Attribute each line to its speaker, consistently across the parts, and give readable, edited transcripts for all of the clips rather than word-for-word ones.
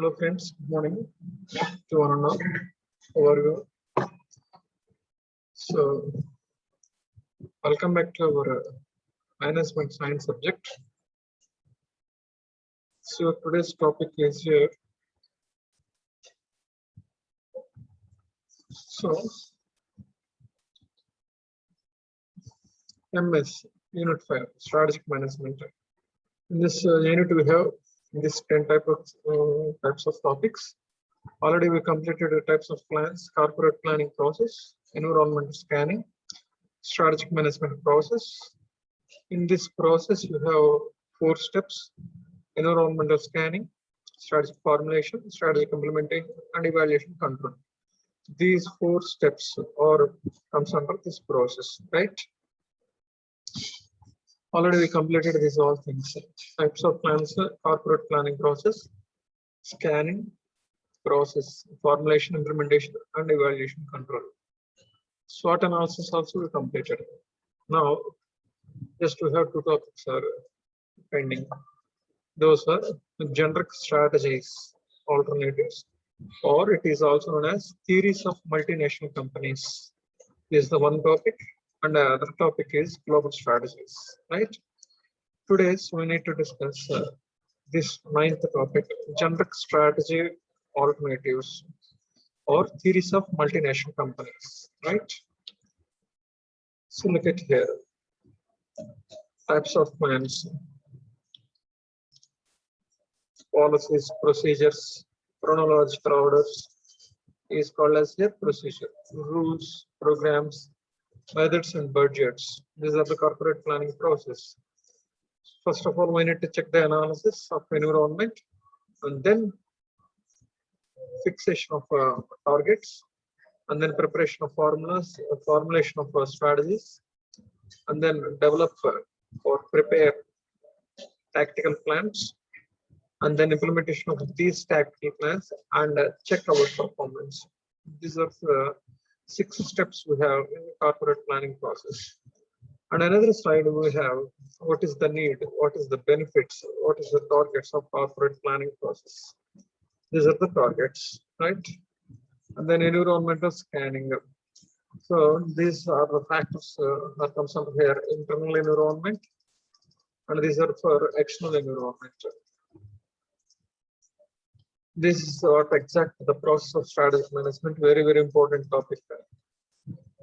Speaker 1: Hello friends, good morning to one and all. How are you? So, welcome back to our management science subject. So, today's topic is here. So, MS Unit 5 Strategic Management. In this unit, we have this 10 types of topics. Already we completed the types of plans, corporate planning process, environmental scanning, strategic management process. In this process, you have 4 steps: environmental scanning, strategic formulation, strategic implementation, and evaluation control. These 4 steps are comes under this process, right? Already we completed these all things. Types of plans, corporate planning process, scanning process, formulation, implementation, and evaluation control. SWOT analysis also we completed. Now, just we have 2 topics are pending. Those are generic strategies, alternatives, or it is also known as theories of multinational companies. This is the one topic, and the other topic is global strategies, right? Today, we need to discuss this 9th topic, generic strategy alternatives or theories of multinational companies, right? So look at here, types of plans, policies, procedures, chronological orders is called as a procedure, rules, programs, methods, and budgets. These are the corporate planning process. First of all, we need to check the analysis of environment, and then fixation of targets, and then preparation of formulas, formulation of strategies, and then develop or prepare tactical plans, and then implementation of these tactical plans, and check our performance. These are the 6 steps we have in the corporate planning process. And another slide we have what is the need, what is the benefits, what is the targets of corporate planning process. These are the targets, right? And then environmental scanning. So these are the factors that comes under here: internal environment, and these are for external environment. This is what exactly the process of strategic management, very, very important topic.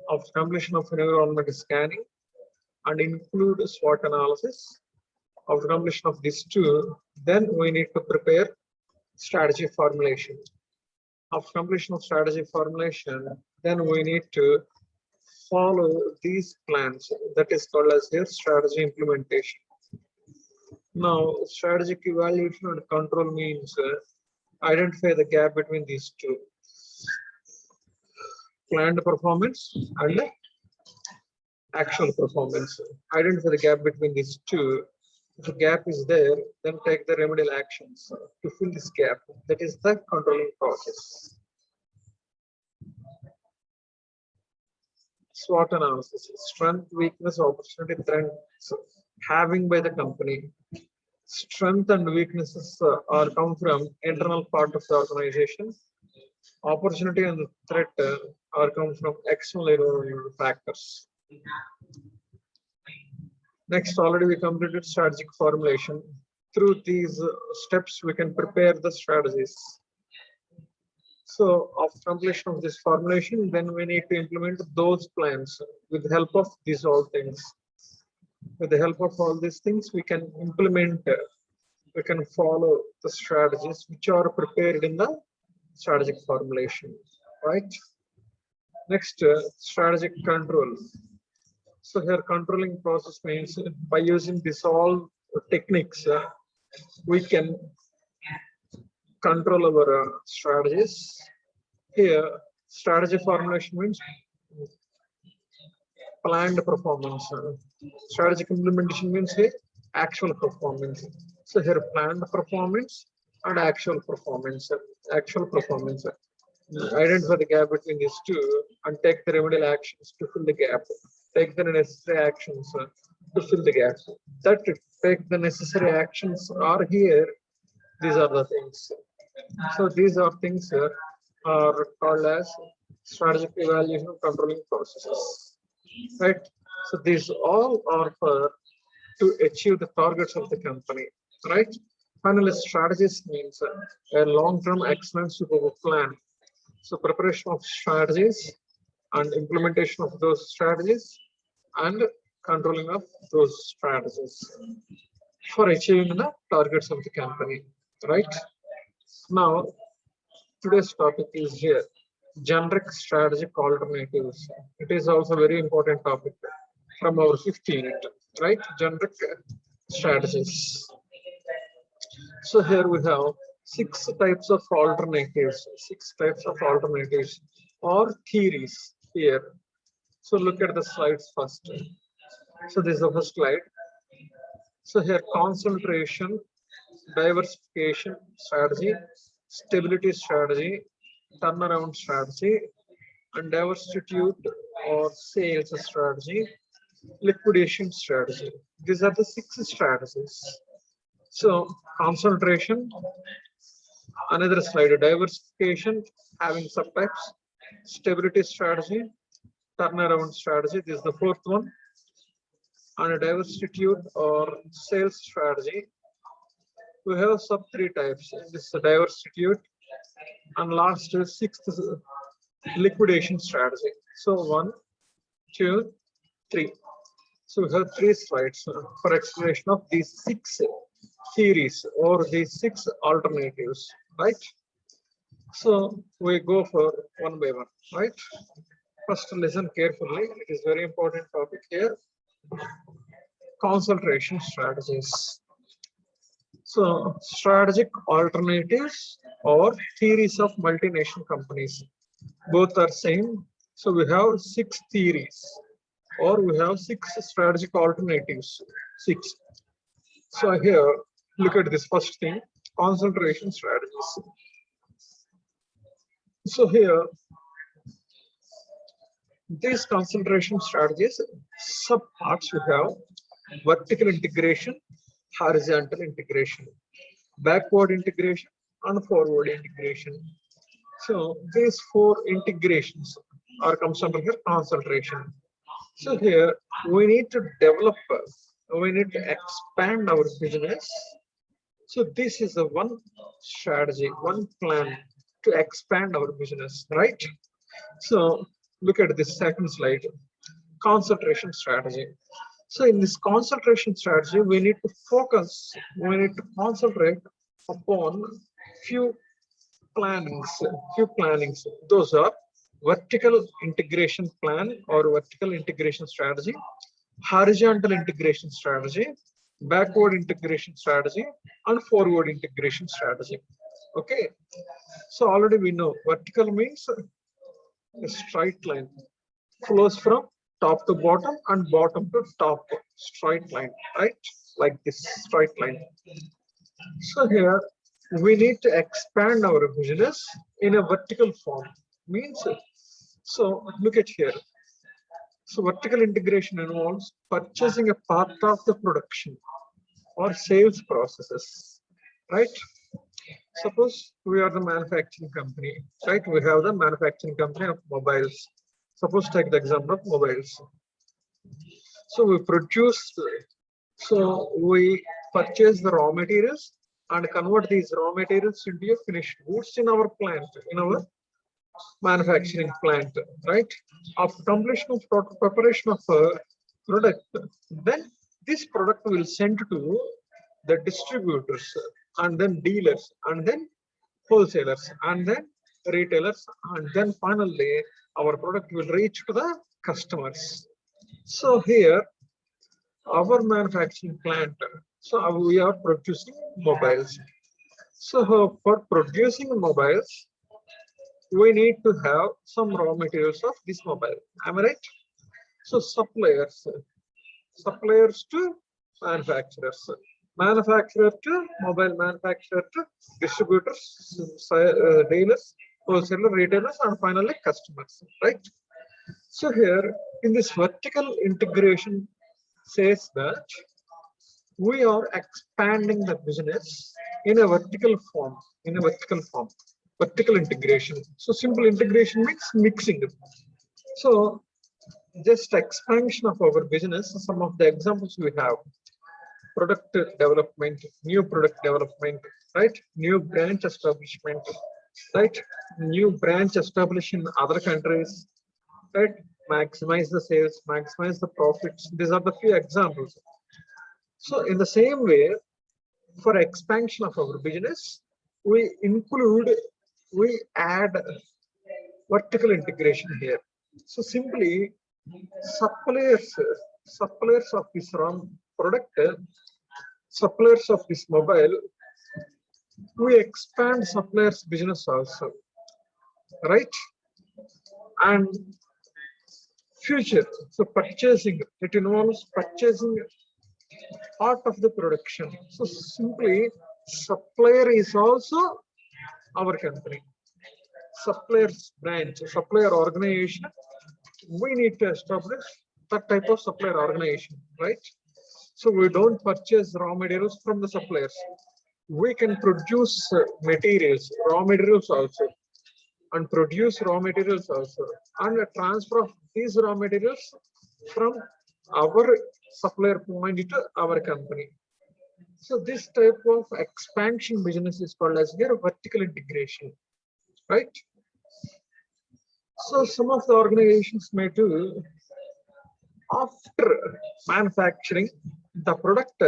Speaker 1: Of completion of environmental scanning and include SWOT analysis. Of the completion of these 2, then we need to prepare strategy formulation. Of completion of strategy formulation, then we need to follow these plans, that is called as here strategy implementation. Now, strategic evaluation and control means identify the gap between these 2, planned performance and actual performance. Identify the gap between these 2. If the gap is there, then take the remedial actions to fill this gap. That is the controlling process. SWOT analysis: strength, weakness, opportunity, threats having by the company. Strength and weaknesses are come from internal part of the organization. Opportunity and threat are come from external environmental factors. Next, already we completed strategic formulation. Through these steps, we can prepare the strategies. So, after completion of this formulation, then we need to implement those plans with the help of these all things. With the help of all these things, we can implement, we can follow the strategies which are prepared in the strategic formulation, right? Next, strategic control. So here controlling process means by using these all techniques, we can control our strategies. Here, strategy formulation means planned performance. Strategic implementation means actual performance. So here planned performance and actual performance. Actual performance. Identify the gap between these 2 and take the remedial actions to fill the gap. Take the necessary actions to fill the gap. That take the necessary actions are here. These are the things. So these are things are called as strategic evaluation of controlling processes, right? So these all are for to achieve the targets of the company, right? Finally, strategies means a long-term excellent superb plan. So preparation of strategies and implementation of those strategies and controlling of those strategies for achieving the targets of the company, right? Now, today's topic is here, generic strategic alternatives. It is also very important topic from our fifth unit, right? Generic strategies. So here we have six types of alternatives or theories here. So look at the slides first. So this is the first slide. So here concentration, diversification strategy, stability strategy, turnaround strategy, and diversity or sales strategy, liquidation strategy. These are the six strategies. So concentration, another slide, diversification, having subtypes, stability strategy, turnaround strategy. This is the fourth one. And a diversity or sales strategy. We have sub three types. This is the diversity and last is sixth liquidation strategy. So 1, 2, 3. So we have 3 slides for explanation of these 6 theories or these 6 alternatives, right? So we go for one by one, right? First, listen carefully. It is very important topic here. Concentration strategies. So strategic alternatives or theories of multinational companies. Both are same. So we have 6 theories or we have 6 strategic alternatives. 6. So here, look at this first thing, concentration strategies. So here, these concentration strategies, subparts we have vertical integration, horizontal integration, backward integration, and forward integration. So these 4 integrations are comes under here concentration. So here we need to develop, we need to expand our business. So this is the one strategy, one plan to expand our business, right? So look at this second slide, concentration strategy. So in this concentration strategy, we need to focus, we need to concentrate upon few plannings. Those are vertical integration plan or vertical integration strategy, horizontal integration strategy, backward integration strategy, and forward integration strategy. Okay, so already we know vertical means a straight line flows from top to bottom and bottom to top, straight line, right? Like this straight line. So here we need to expand our business in a vertical form. Means, so look at here. So vertical integration involves purchasing a part of the production or sales processes, right? Suppose we are the manufacturing company, right? We have the manufacturing company of mobiles. Suppose take the example of mobiles. So we produce, so we purchase the raw materials and convert these raw materials into a finished goods in our plant, in our manufacturing plant, right? After completion of preparation of a product, then this product will send to the distributors and then dealers and then wholesalers and then retailers, and then finally our product will reach to the customers. So here our manufacturing plant, so we are producing mobiles. So for producing mobiles, we need to have some raw materials of this mobile. Am I right? So suppliers to manufacturers, manufacturer to mobile manufacturer to distributors, dealers, wholesaler, retailers, and finally customers, right? So here in this vertical integration says that we are expanding the business in a vertical form, vertical integration. So simple integration means mixing. So just expansion of our business, some of the examples we have: product development, new product development, right? New branch establishment, right? New branch established in other countries, right? Maximize the sales, maximize the profits. These are the few examples. So in the same way, for expansion of our business, we add vertical integration here. So simply suppliers, suppliers of this wrong product, suppliers of this mobile, we expand suppliers business also, right? And future, so purchasing, it involves purchasing part of the production. So simply supplier is also our company, suppliers branch, supplier organization. We need to establish that type of supplier organization, right? So we don't purchase raw materials from the suppliers. We can produce materials, raw materials also, and produce raw materials also, and transfer of these raw materials from our supplier point to our company. So this type of expansion business is called as here vertical integration, right? So some of the organizations may do, after manufacturing, the product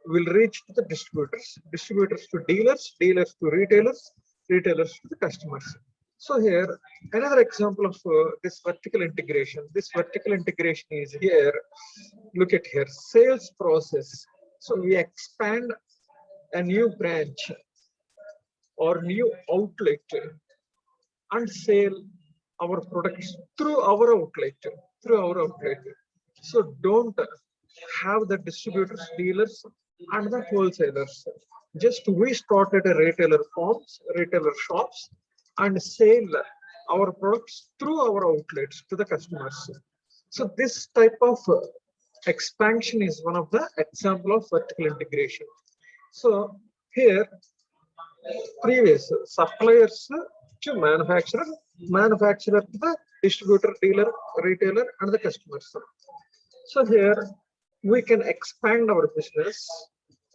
Speaker 1: will reach to the distributors, distributors to dealers, dealers to retailers, retailers to the customers. So here, another example of this vertical integration. This vertical integration is here. Look at here, sales process. So we expand a new branch or new outlet and sell our products through our outlet, So don't have the distributors, dealers, and the wholesalers. Just we started a retailer forms, retailer shops, and sell our products through our outlets to the customers. So this type of expansion is one of the example of vertical integration. So here, previous suppliers to manufacturer, manufacturer to the distributor, dealer, retailer, and the customers. So here we can expand our business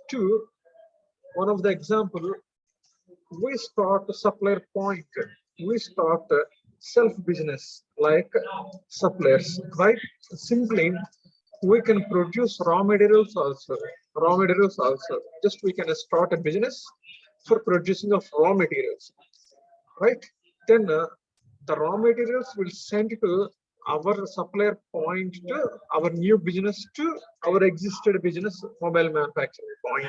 Speaker 1: to one of the example. We start a supplier point. We start a self business like suppliers, right? Simply we can produce raw materials also. Raw materials also. Just we can start a business for producing of raw materials, right? Then the raw materials will send to our supplier point to our new business to our existing business mobile manufacturing point.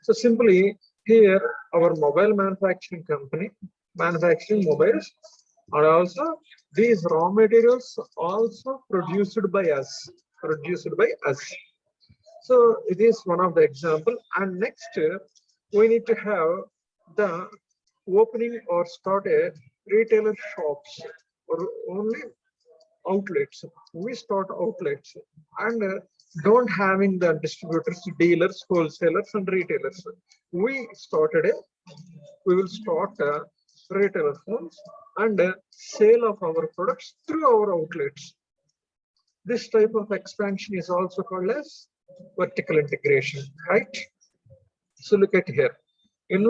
Speaker 1: So simply here our mobile manufacturing company manufacturing mobiles, and also these raw materials also produced by us, So it is one of the example. And next we need to have the opening or start a retailer shops or only outlets. We start outlets and don't having the distributors, dealers, wholesalers, and retailers. We will start retailer forms and sale of our products through our outlets. This type of expansion is also called as vertical integration, right? So look at here. In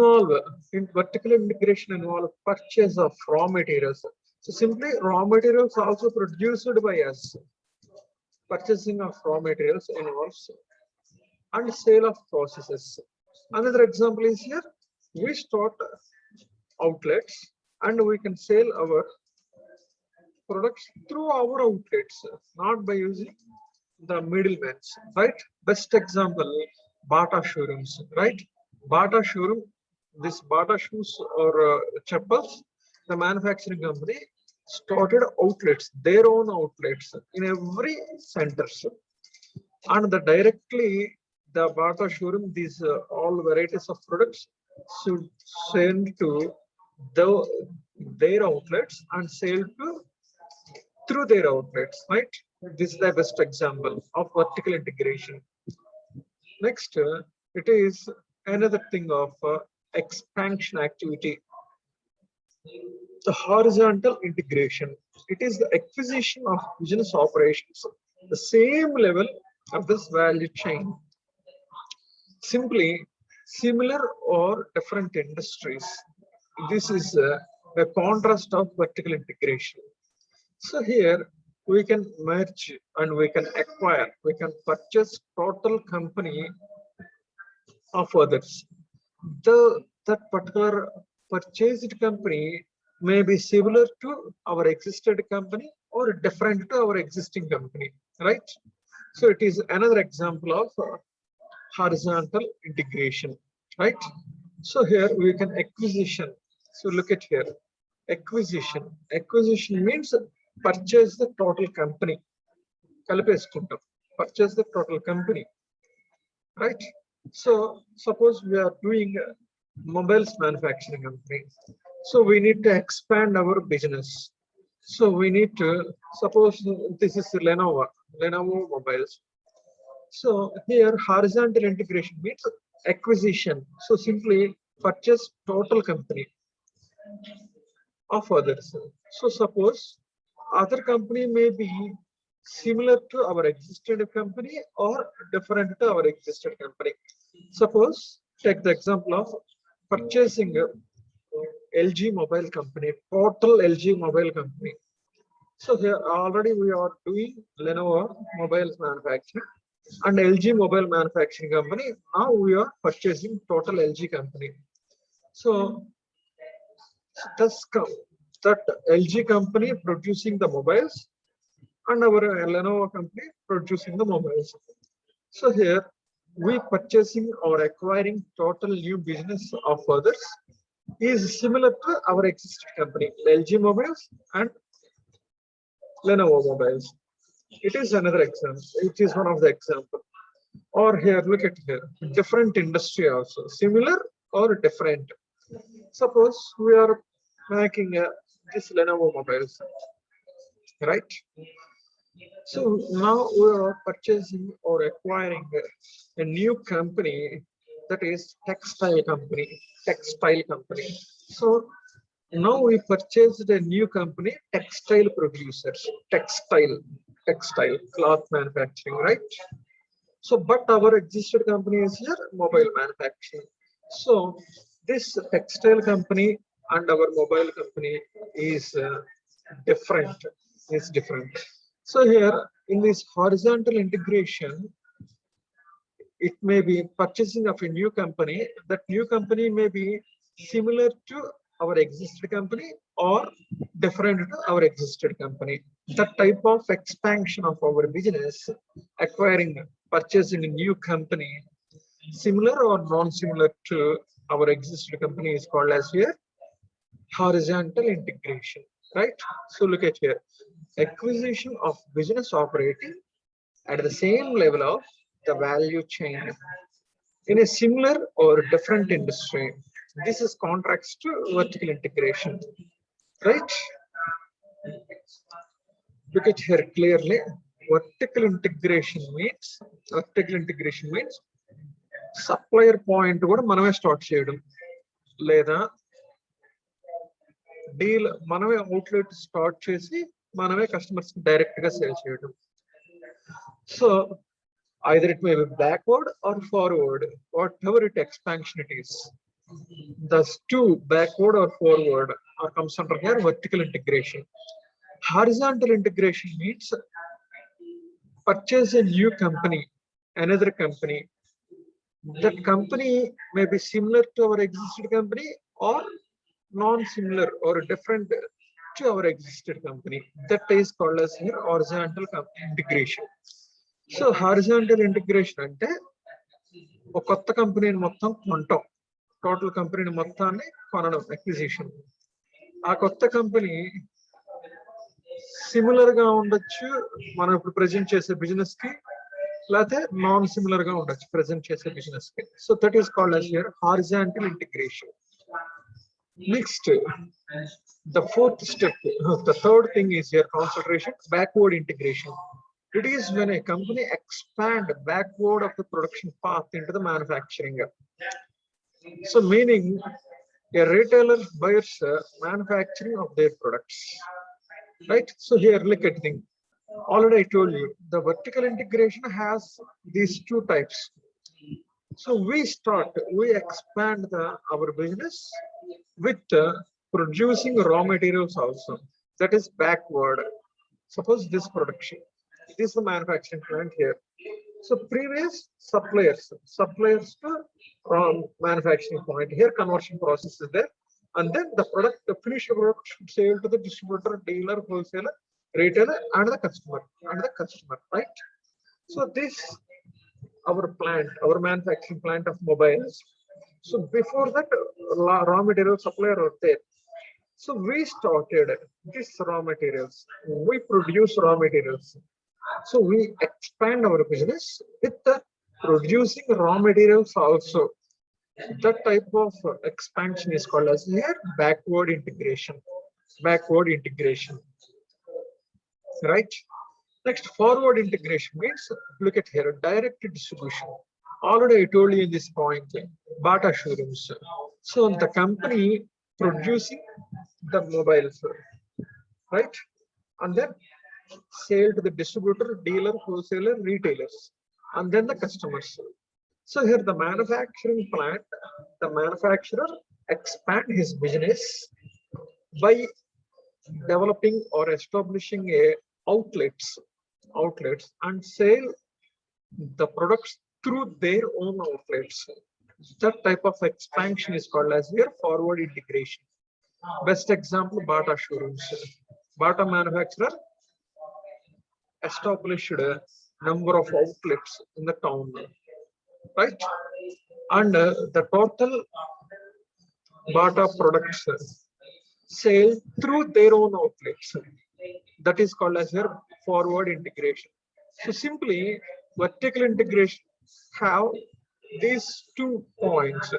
Speaker 1: vertical integration involve purchase of raw materials. So simply raw materials also produced by us. Purchasing of raw materials involves and sale of processes. Another example is here. We start outlets and we can sell our products through our outlets, not by using the middlemen, right? Best example, Bata showrooms, right? Bata showroom, this Bata shoes or chappals, the manufacturing company started outlets, their own outlets in every centers, and directly the Bata showroom, these all varieties of products should send to their outlets and sell to through their outlets, right? This is the best example of vertical integration. Next, it is another thing of expansion activity. The horizontal integration. It is the acquisition of business operations, the same level of this value chain. Simply similar or different industries. This is a contrast of vertical integration. So here we can merge and we can acquire, we can purchase total company of others. That particular purchased company may be similar to our existing company or different to our existing company, right? So it is another example of horizontal integration, right? So here we can acquisition. So look at here, acquisition. Acquisition means purchase the total company. కలిపేసుకుంటాం. Purchase the total company, right? So suppose we are doing mobiles manufacturing company. So we need to expand our business. So we need to, suppose this is Lenovo mobiles. So here horizontal integration means acquisition. So simply purchase total company of others. So suppose other company may be similar to our existing company or different to our existing company. Suppose take the example of purchasing LG mobile company, total LG mobile company. So here already we are doing Lenovo mobiles manufacturing and LG mobile manufacturing company. Now we are purchasing total LG company. So thus that LG company producing the mobiles and our Lenovo company producing the mobiles. So here we purchasing or acquiring total new business of others is similar to our existing company, LG mobiles and Lenovo mobiles. It is another example. It is one of the example. Or here, look at here, different industry also, similar or different. Suppose we are making this Lenovo mobiles, right? So now we are purchasing or acquiring a new company, that is textile company. So now we purchased a new company, textile producers, textile cloth manufacturing, right? So but our existing company is here mobile manufacturing. So this textile company and our mobile company is different. So here in this horizontal integration, it may be purchasing of a new company. That new company may be similar to our existing company or different to our existing company. That type of expansion of our business, acquiring, purchasing a new company similar or non-similar to our existing company is called as here horizontal integration, right? So look at here, acquisition of business operating at the same level of the value chain in a similar or different industry. This is contracts to vertical integration, right? Look at here clearly. Vertical integration means supplier point కూడా మనమే start చేయడం లేదా deal మనమే outlet start చేసి మనమే customers కి direct గా sale చేయడం. So either it may be backward or forward, whatever it expansion it is. Thus two, backward or forward, or comes under here vertical integration. Horizontal integration means purchase a new company, another company. That company may be similar to our existing company or non-similar or different to our existing company. That is called as here horizontal integration. So horizontal integration అంటే ఒక కొత్త కంపెనీని మొత్తం కొనటం, total కంపెనీని మొత్తాన్ని కొనడం, acquisition. ఆ కొత్త కంపెనీ సిమిలర్ గా ఉండొచ్చు మనం ఇప్పుడు ప్రెజెంట్ చేసే బిజినెస్ కి, లేకపోతే నాన్ సిమిలర్ గా ఉండొచ్చు ప్రెజెంట్ చేసే బిజినెస్ కి. So that is called as here horizontal integration. Next, the fourth step, the third thing is here concentration, backward integration. It is when a company expand backward of the production path into the manufacturing. So meaning a retailer buyers manufacturing of their products, right? So here look at thing. Already I told you the vertical integration has these two types. So we expand our business with producing raw materials also. That is backward. Suppose this production, this is the manufacturing plant here. So previous suppliers to manufacturing point here, conversion process is there, and then the finished product should sell to the distributor, dealer, wholesaler, retailer, and the customer, right? So this our manufacturing plant of mobiles. So before that, raw material supplier are there. So we started this raw materials. We produce raw materials. So we expand our business with the producing raw materials also. That type of expansion is called as here backward integration. Backward integration, right? Next, forward integration means look at here direct distribution. Already I told you in this point, Bata showrooms. So the company producing the mobiles, right? And then sale to the distributor, dealer, wholesaler, retailers, and then the customers. So here the manufacturing plant, the manufacturer expand his business by developing or establishing a outlets and sell the products through their own outlets. That type of expansion is called as here forward integration. Best example, Bata showrooms. Bata manufacturer established a number of outlets in the town, right? And the total Bata products sale through their own outlets. That is called as their forward integration. So simply vertical integration have these 2 points,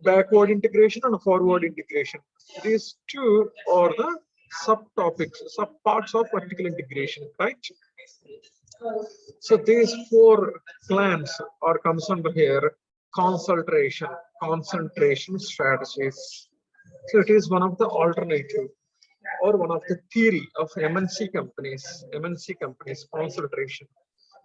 Speaker 1: backward integration and forward integration. These two are the subtopics, subparts of vertical integration, right? So these 4 plans are comes under here concentration strategies. So it is one of the alternative or one of the theory of MNC companies concentration,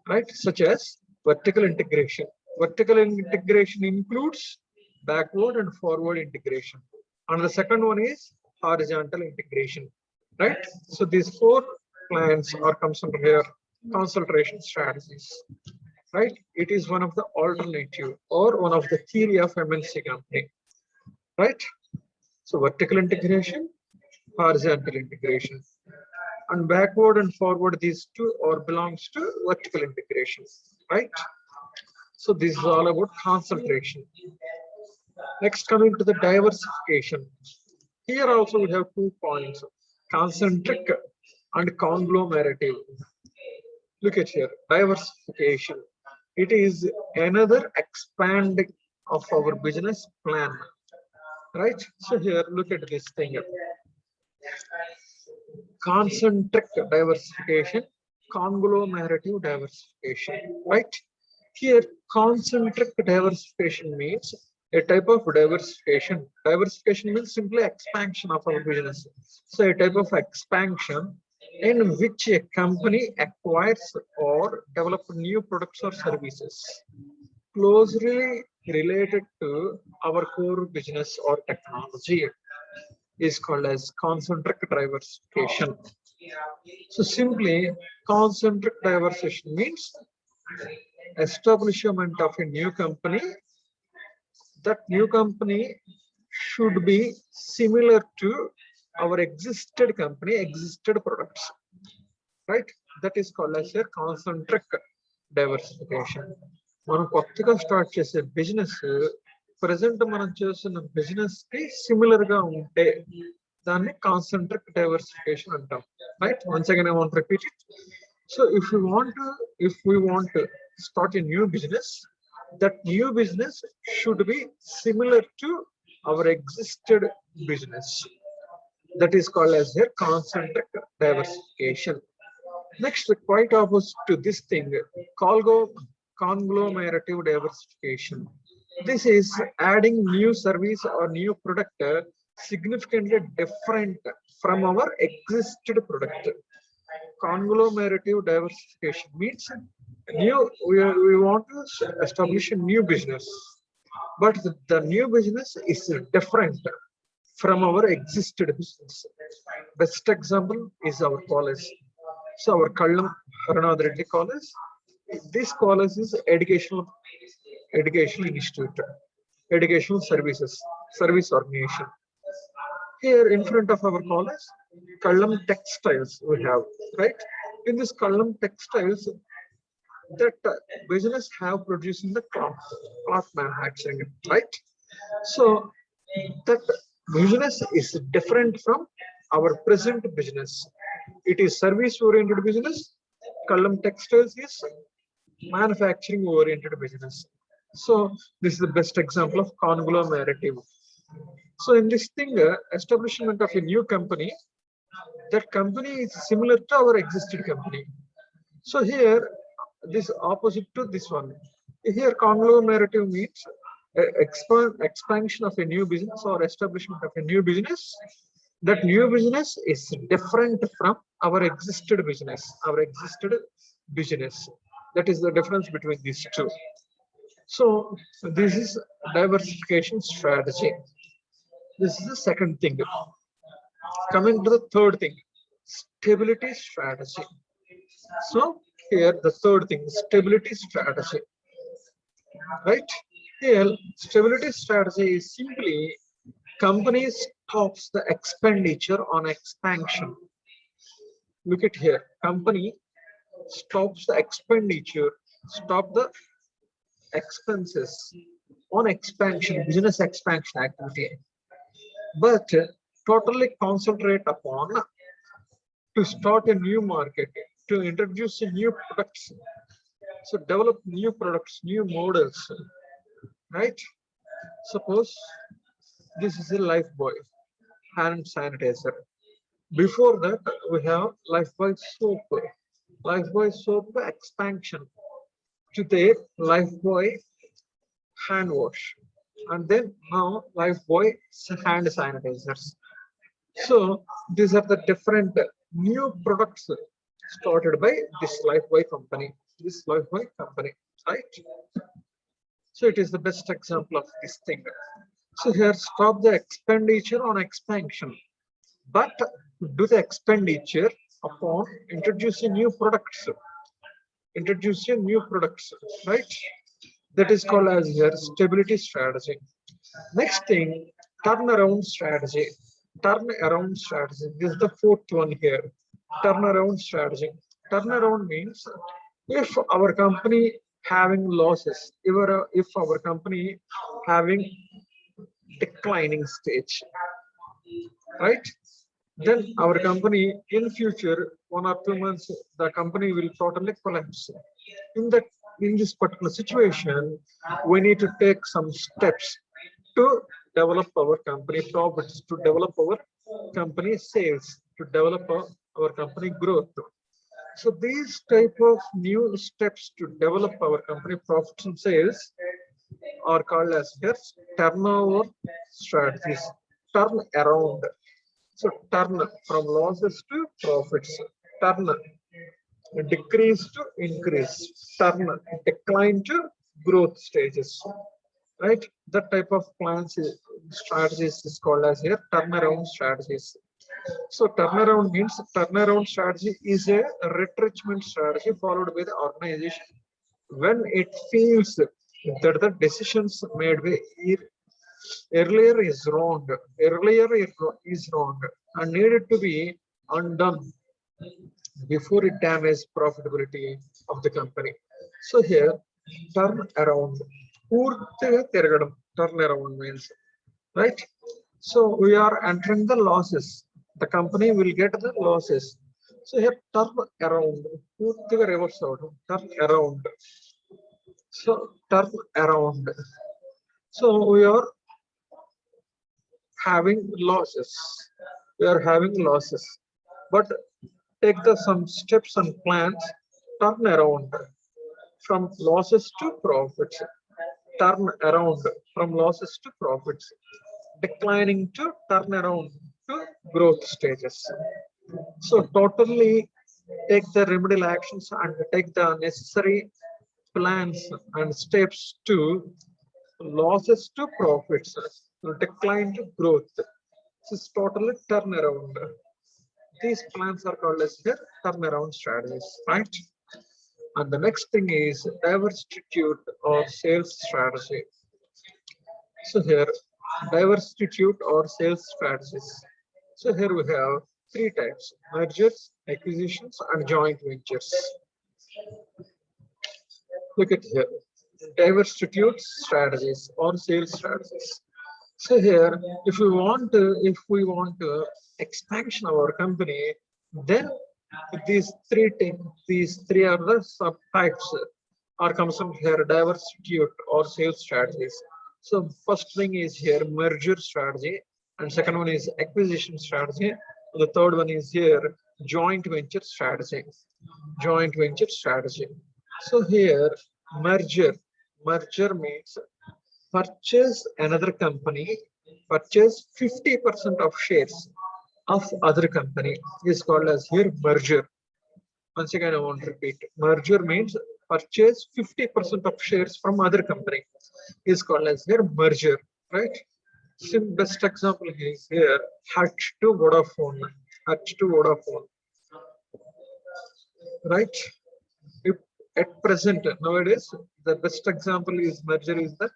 Speaker 1: right? Such as vertical integration. Vertical integration includes backward and forward integration. And the second one is horizontal integration, right? So these 4 plans are comes under here concentration strategies, right? It is one of the alternative or one of the theory of MNC company, right? So vertical integration, horizontal integration, and backward and forward, these two or belongs to vertical integration, right? So this is all about concentration. Next, coming to the diversification. Here also we have 2 points, concentric and conglomerative. Look at here, diversification. It is another expanding of our business plan, right? So here, look at this thing. Concentric diversification, conglomerative diversification, right? Here, concentric diversification means a type of diversification. Diversification means simply expansion of our business. So a type of expansion in which a company acquires or develop new products or services closely related to our core business or technology is called as concentric diversification. So simply concentric diversification means establishment of a new company. That new company should be similar to our existed products, right? That is called as a concentric diversification. మనం కొత్తగా start చేసే business present మనం చేస్తున్న business కి similar గా ఉంటే దాన్ని concentric diversification అంటాం, right? Once again I want repeat it. So if we want to start a new business, that new business should be similar to our existed business. That is called as a concentric diversification. Next, quite opposite to this thing, conglomerative diversification. This is adding new service or new product significantly different from our existing product. Conglomerative diversification means we want to establish a new business, but the new business is different from our existing business. Best example is our college. So our Kallam Haranad Reddy College. This college is educational institute, educational services, service organization. Here in front of our college, Kallam Textiles we have, right? In this Kallam Textiles, that business have producing the cloth manufacturing, right? So that business is different from our present business. It is service oriented business. Kallam Textiles is manufacturing oriented business. So this is the best example of conglomerative. So in this thing, establishment of a new company, that company is similar to our existing company. So here, this opposite to this one. Here, conglomerative means expansion of a new business or establishment of a new business. That new business is different from our existing business. Our existing business. That is the difference between these two. So this is diversification strategy. This is the second thing. Coming to the third thing, stability strategy. So here the third thing, stability strategy. Right? Here, stability strategy is simply company stops the expenditure on expansion. Look at here, company stops the expenditure, stop the expenses on expansion, business expansion activity, but totally concentrate upon to start a new market, to introduce a new products, so develop new products, new models, right? Suppose this is a Lifebuoy hand sanitizer. Before that, we have Lifebuoy soap. Lifebuoy soap expansion to their Lifebuoy hand wash, and then now Lifebuoy hand sanitizers. So these are the different new products started by this Lifebuoy company. This Lifebuoy company, right? So it is the best example of this thing. So here, stop the expenditure on expansion, but do the expenditure upon introducing new products. Introducing new products, right? That is called as here stability strategy. Next thing, turnaround strategy. Turnaround strategy. This is the fourth one here. Turnaround strategy. Turnaround means if our company having losses, if our company having declining stage, right? Then our company in future 1 or 2 months the company will totally collapse. In this particular situation, we need to take some steps to develop our company profits, to develop our company sales, to develop our company growth. So these type of new steps to develop our company profits and sales are called as here turnover strategies. Turn around. So turn from losses to profits. Turn decrease to increase. Turn decline to growth stages. Right? That type of plans strategies is called as here turnaround strategies. So turnaround means turnaround strategy is a retrenchment strategy followed by the organization when it feels that the decisions made by earlier is wrong, and needed to be undone before it damages profitability of the company. So here, turn around. Turn around means, right? So we are entering the losses. The company will get the losses. So here, turn around. Turn around. So turn around. So we are having losses. We are having losses, but take some steps and plans, turn around from losses to profits. turn around from losses to profits, declining to turn around to growth stages. So totally take the remedial actions and take the necessary plans and steps to losses to profits, decline to growth. This is totally turnaround. These plans are called as here turnaround strategies, right? And the next thing is diversitude or sales strategy. So here, diversitude or sales strategies. So here we have three types: mergers, acquisitions, and joint ventures. Look at here, diversitude strategies or sales strategies. So here, if we want to expansion our company, then these three are the subtypes or comes from here diversitude or sales strategies. So first thing is here merger strategy, and second one is acquisition strategy. And the third one is here joint venture strategy. Joint venture strategy. So here merger means purchase another company, purchase 50% of shares of other company is called as here merger. Once again, I want to repeat, merger means purchase 50% of shares from other company is called as here merger, right? Sim best example is here Hutch to Vodafone, Hutch to Vodafone, right? If at present nowadays the best example is merger is the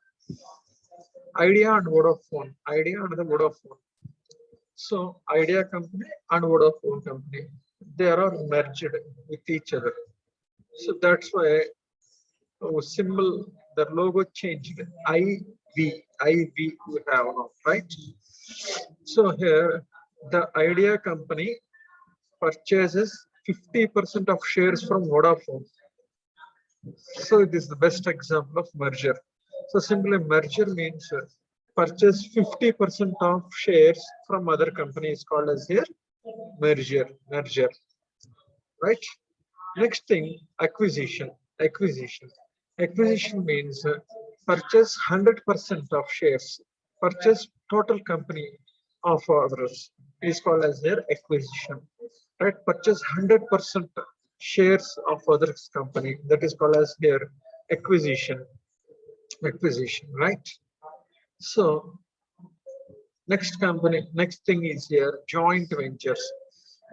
Speaker 1: Idea and Vodafone, Idea and the Vodafone. So Idea company and Vodafone company, they are merged with each other. So that's why symbol, the logo changed. IV we have now, right? So here the Idea company purchases 50% of shares from Vodafone. So it is the best example of merger. So simply merger means purchase 50% of shares from other companies called as here merger, right? Next thing, acquisition. Acquisition means purchase 100% of shares, purchase total company of others is called as their acquisition, right? Purchase 100% shares of others company, that is called as their acquisition, right? So next thing is here joint ventures.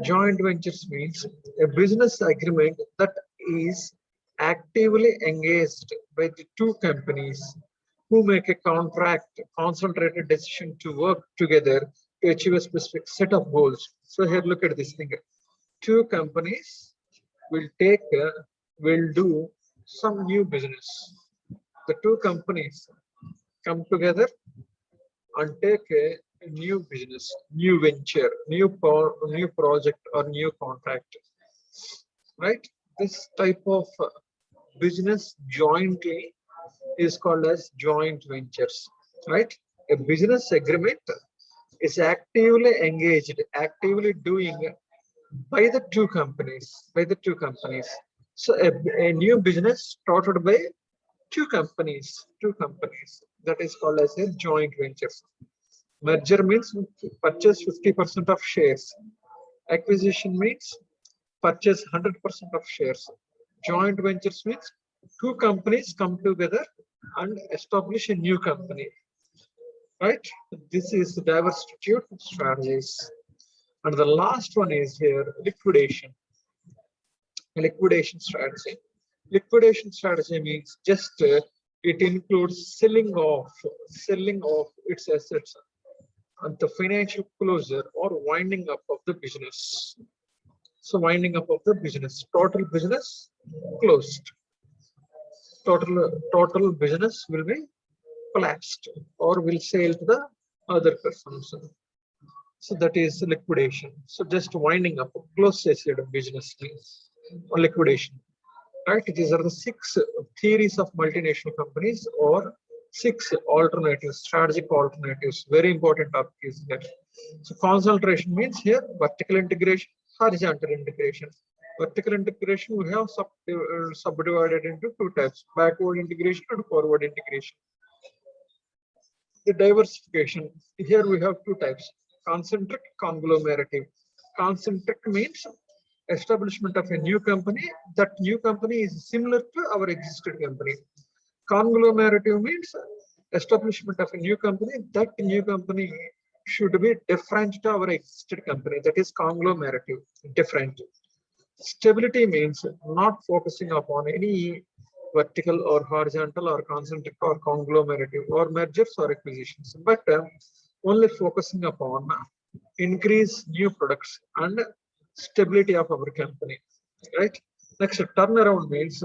Speaker 1: Joint ventures means a business agreement that is actively engaged by the two companies who make a concentrated decision to work together to achieve a specific set of goals. So here, look at this thing. Two companies will do some new business. The two companies come together and take a new business, new venture, new project or new contract, right? This type of business jointly is called as joint ventures, right? A business agreement is actively engaged, actively doing by the two companies, So a new business started by two companies, that is called as a joint ventures. Merger means purchase 50% of shares. Acquisition means purchase 100% of shares. Joint ventures means two companies come together and establish a new company, right? This is diversitude strategies. And the last one is here liquidation strategy. Liquidation strategy means just it includes selling off its assets and the financial closure or winding up of the business. So winding up of the business, total business closed. Total business will be collapsed or will sell to the other persons. So that is liquidation. So just winding up, close session of business or liquidation. Right? These are the 6 theories of multinational companies or 6 alternatives, strategic alternatives. Very important topic is here. So concentration means here vertical integration, horizontal integration. Vertical integration we have subdivided into 2 types: backward integration and forward integration. The diversification. Here we have two types: concentric, conglomerative. Concentric means establishment of a new company. That new company is similar to our existing company. Conglomerative means establishment of a new company. That new company should be different to our existing company. That is conglomerative, different. Stability means not focusing upon any vertical or horizontal or concentric or conglomerative or mergers or acquisitions, but only focusing upon increase new products and stability of our company, right? Next, turnaround means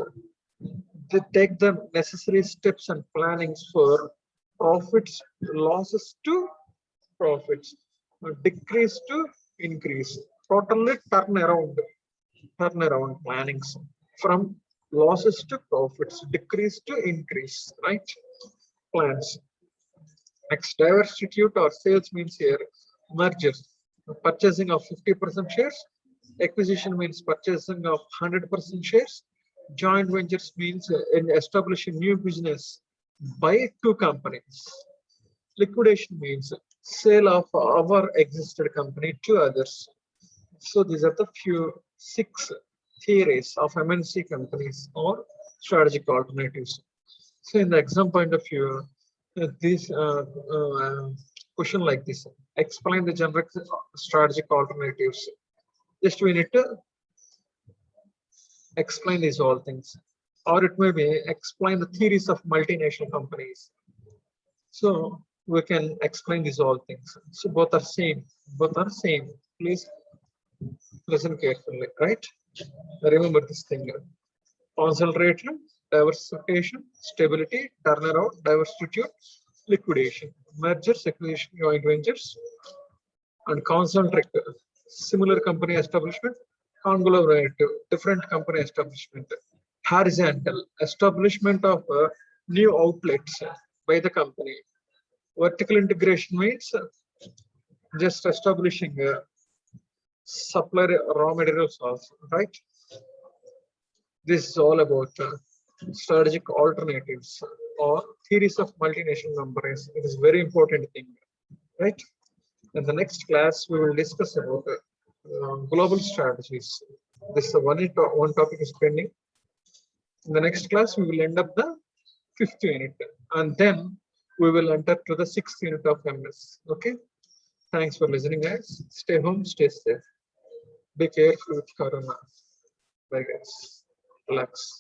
Speaker 1: they take the necessary steps and plannings for profits, losses to profits, decrease to increase. Totally turnaround plannings from losses to profits, decrease to increase, right? Plans. Next, diversity or sales means here mergers, purchasing of 50% shares. Acquisition means purchasing of 100% shares. Joint ventures means in establishing new business by two companies. Liquidation means sale of our existed company to others. So these are the few 6 theories of MNC companies or strategic alternatives. So in the exam point of view, this question like this: explain the generic strategic alternatives. Just we need to explain these all things, or it may be explain the theories of multinational companies. So we can explain these all things. So both are same. Both are same. Please listen carefully, right? Remember this thing: concentration, diversification, stability, turnaround, diversity, liquidation, mergers, acquisition, joint ventures, and concentric, similar company establishment, conglomerate, different company establishment, horizontal, establishment of new outlets by the company. Vertical integration means just establishing supply raw materials also, right? This is all about strategic alternatives or theories of multinational companies. It is very important thing, right? In the next class, we will discuss about global strategies. This is one topic is pending. In the next class, we will end up the 5th unit, and then we will enter to the 6th unit of MS. Okay. Thanks for listening, guys. Stay home, stay safe. Be careful with Corona. Bye, guys. Relax.